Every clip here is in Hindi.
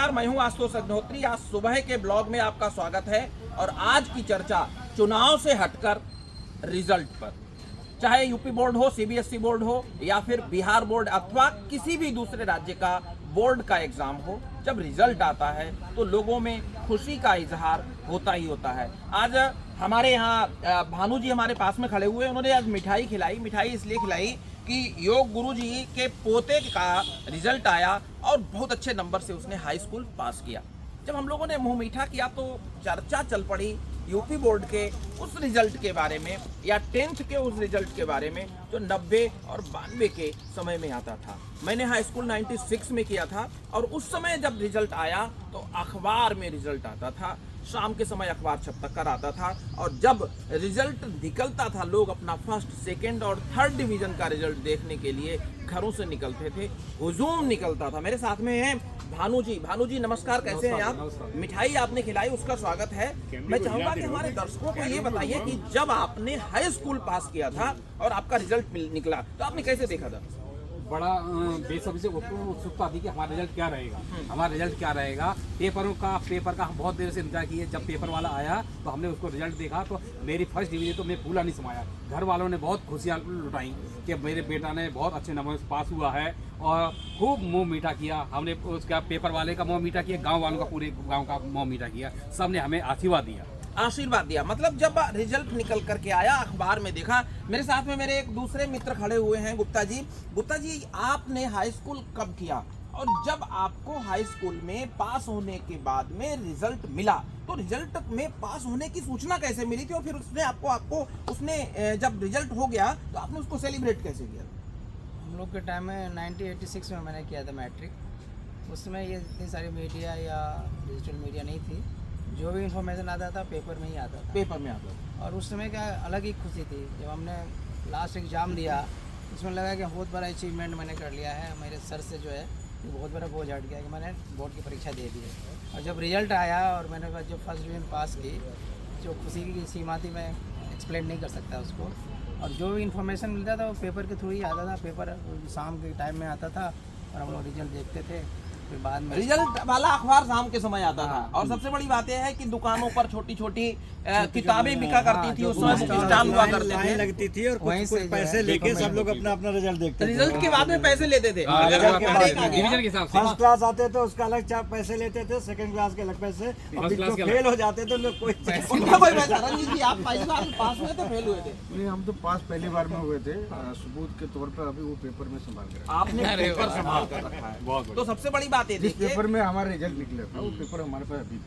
नमस्कार, मैं हूं आशुतोष अग्निहोत्री। आज सुबह के ब्लॉग में आपका स्वागत है और आज की चर्चा चुनाव से हटकर रिजल्ट पर। चाहे यूपी बोर्ड हो, सीबीएसई बोर्ड हो या फिर बिहार बोर्ड अथवा किसी भी दूसरे राज्य का बोर्ड का एग्जाम हो, जब रिजल्ट आता है तो लोगों में खुशी का इजहार होता ही होता है। आज हमारे यहाँ भानु जी हमारे पास में खड़े हुए, उन्होंने आज मिठाई खिलाई। मिठाई इसलिए खिलाई कि योग गुरु जी के पोते का रिजल्ट आया और बहुत अच्छे नंबर से उसने हाई स्कूल पास किया। जब हम लोगों ने मुंह मीठा किया तो चर्चा चल पड़ी यूपी बोर्ड के उस रिजल्ट के बारे में या 10th के उस रिजल्ट के बारे में जो 90 और 92 के समय में आता था। मैंने हाई स्कूल 96 में किया था और उस समय जब रिजल्ट आया तो अखबार में रिजल्ट आता था, शाम के समय अखबार छप कर आता था और जब रिजल्ट निकलता था लोग अपना फर्स्ट, सेकंड और थर्ड डिवीजन का रिजल्ट देखने के लिए घरों से निकलते थे, हुजूम निकलता था। मेरे साथ में हैं भानु जी। भानु जी नमस्कार, कैसे हैं आप? मिठाई आपने खिलाई, उसका स्वागत है। मैं चाहूंगा कि हमारे दर्शकों को ये बताइए कि जब आपने हाई स्कूल पास किया था और आपका रिजल्ट निकला तो आपने कैसे देखा था? बड़ा बेसब्री से उत्सुकता थी कि हमारा रिजल्ट क्या रहेगा, हमारा रिजल्ट क्या रहेगा। पेपर का हम बहुत देर से इंतजार किए। जब पेपर वाला आया तो हमने उसको रिजल्ट देखा तो मेरी फर्स्ट डिवीजन तो मैं भूला नहीं समाया। घर वालों ने बहुत खुशियाँ लुटाई कि मेरे बेटा ने बहुत अच्छे नंबर से पास हुआ है और खूब मुँह मीठा किया। हमने उसका पेपर वाले का मुँह मीठा किया, गाँव वालों का, पूरे गाँव का मुँह मीठा किया। सब ने हमें आशीर्वाद दिया। मतलब जब रिजल्ट निकल करके आया, अखबार में देखा। मेरे साथ में मेरे एक दूसरे मित्र खड़े हुए हैं, गुप्ता जी। गुप्ता जी, आपने हाई स्कूल कब किया और जब आपको हाई स्कूल में पास होने के बाद में रिजल्ट मिला तो रिजल्ट में पास होने की सूचना कैसे मिली थी और फिर उसने उसने जब रिजल्ट हो गया तो आपने उसको सेलिब्रेट कैसे किया? हम लोग के टाइम में 1986 में मैंने किया था मैट्रिक। उस समय ये इतनी सारी मीडिया या डिजिटल मीडिया नहीं थी। जो भी इंफॉर्मेशन आता था पेपर में ही आता था। और उस समय का अलग ही खुशी थी जब हमने लास्ट एग्ज़ाम दिया। उसमें लगा कि बहुत बड़ा अचीवमेंट मैंने कर लिया है। मेरे सर से जो है बहुत बड़ा बोझ हट गया कि मैंने बोर्ड की परीक्षा दे दी है। और जब रिजल्ट आया और मैंने जो फर्स्ट डिवीजन पास की, जो खुशी की सीमा थी मैं एक्सप्लेन नहीं कर सकता उसको। और जो भी इन्फॉर्मेशन मिलता था वो पेपर के थ्रू ही आता था। पेपर शाम के टाइम में आता था और हम लोग रिजल्ट देखते थे। फिर बाद में रिजल्ट वाला अखबार शाम के समय आता था। और सबसे बड़ी बात यह है कि दुकानों पर छोटी छोटी किताबें बिका करती थी, उस समय स्टॉल हुआ करते थे, लगती थी और कुछ पैसे लेके सब लोग अपना अपना रिजल्ट देखते थे। रिजल्ट के बाद में पैसे लेते थे। डिवीजन के हिसाब से। फर्स्ट क्लास आते तो उसका अलग पैसे लेते थे, सेकंड क्लास के अलग पैसे, और जो फेल हो जाते तो लोग कोई रंजीत जी, आप पहली बार पास हुए थे, फेल हुए थे? नहीं, हम तो पास पहली बार में हुए थे। सबूत के तौर पर अभी वो पेपर में संभाल कर आपने पेपर संभाल कर रखा है। तो सबसे बड़ी बात ये जिस देखिए, पेपर में हमारा रिजल्ट निकला था वो पेपर हमारे पास अभी।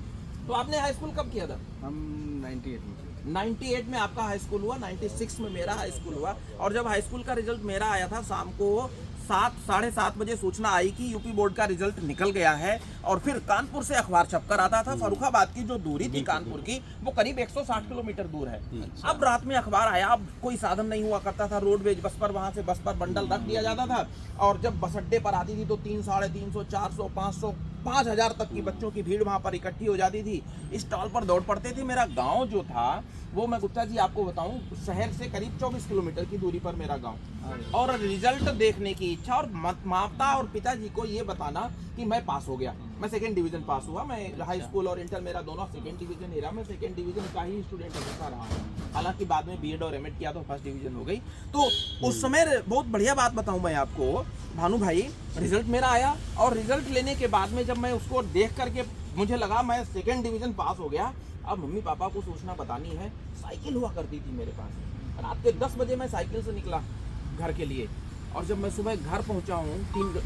तो आपने हाई स्कूल कब किया था? हम 98 में। 98 में आपका हाई स्कूल हुआ, 96 में मेरा हाई स्कूल हुआ। और जब हाई स्कूल का रिजल्ट मेरा आया था, शाम को 7-7:30 बजे सूचना आई कि यूपी बोर्ड का रिजल्ट निकल गया है। और फिर कानपुर से अखबार छपकर आता था। फर्रुखाबाद की जो दूरी थी कानपुर की, वो करीब 160 किलोमीटर दूर है। अब रात में अखबार आया, अब कोई साधन नहीं हुआ करता था, रोडवेज बस पर, वहां से बस पर बंडल रख दिया जाता था। और जब बस अड्डे पर आती थी तो 300, 350, 400, 500, 5000 तक की बच्चों की भीड़ वहां पर इकट्ठी हो जाती थी। स्टॉल पर दौड़ पड़ते थे। मेरा गांव जो था वो, मैं गुप्ता जी आपको बताऊं, शहर से करीब 24 किलोमीटर की दूरी पर मेरा गांव। और रिजल्ट देखने की इच्छा और माता और पिताजी को ये बताना कि मैं पास हो गया। मैं सेकंड डिवीजन पास हुआ। मैं हाई स्कूल और इंटर मेरा दोनों सेकंड डिवीजन ही रहा। मैं सेकंड डिवीजन का ही स्टूडेंट हमेशा रहा हूँ। हालांकि बाद में बीएड और एमएड किया तो फर्स्ट डिवीजन हो गई। तो उस समय बहुत बढ़िया बात बताऊं मैं आपको भानु भाई, रिजल्ट मेरा आया और रिजल्ट लेने के बाद में जब मैं उसको देख करके मुझे लगा मैं सेकंड डिवीजन पास हो गया। अब मम्मी पापा को सूचना बतानी है। साइकिल हुआ करती थी मेरे पास। रात के 10 बजे मैं साइकिल से निकला घर के लिए। और जब मैं सुबह घर पहुंचा हूँ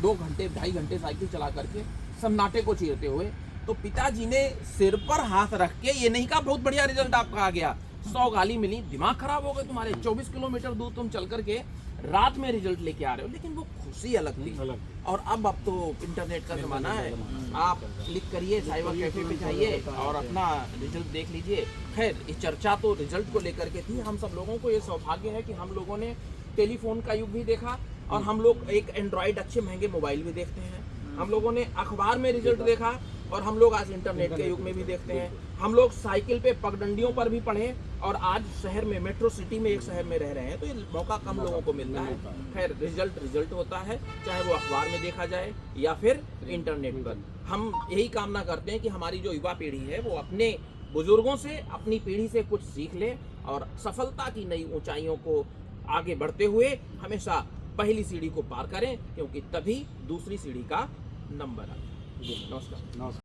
2 घंटे 2.5 घंटे साइकिल चला करके सन्नाटे को चीरते हुए, तो पिताजी ने सिर पर हाथ रख के ये नहीं कहा बहुत बढ़िया रिजल्ट आपका आ गया, 100 गाली मिली, दिमाग खराब हो गए तुम्हारे, 24 किलोमीटर दूर तुम चल करके रात में रिजल्ट लेके आ रहे हो। लेकिन वो खुशी अलग थी। और अब तो इंटरनेट का जमाना है, आप क्लिक करिए, साइबर कैफे पे जाइए और अपना रिजल्ट देख लीजिए। खैर, ये चर्चा तो रिजल्ट को लेकर के थी। हम सब लोगों को ये सौभाग्य है कि हम लोगों ने टेलीफोन का युग भी देखा और हम लोग एक एंड्रॉइड अच्छे महंगे मोबाइल भी देखते हैं। हम लोगों ने अखबार में रिजल्ट देखा और हम लोग आज इंटरनेट के युग में भी देखते हैं। हम लोग साइकिल पे पगडंडियों पर भी पढ़े और आज शहर में मेट्रो सिटी में एक शहर में रह रहे हैं, तो ये मौका कम लोगों को मिलता है। खैर रिजल्ट होता है, चाहे वो अखबार में देखा जाए या फिर इंटरनेट पर। हम यही कामना करते हैं कि हमारी जो युवा पीढ़ी है वो अपने बुजुर्गों से, अपनी पीढ़ी से कुछ सीख ले और सफलता की नई ऊंचाइयों को आगे बढ़ते हुए हमेशा पहली सीढ़ी को पार करें, क्योंकि तभी दूसरी सीढ़ी का नंबर आए। नमस्कार।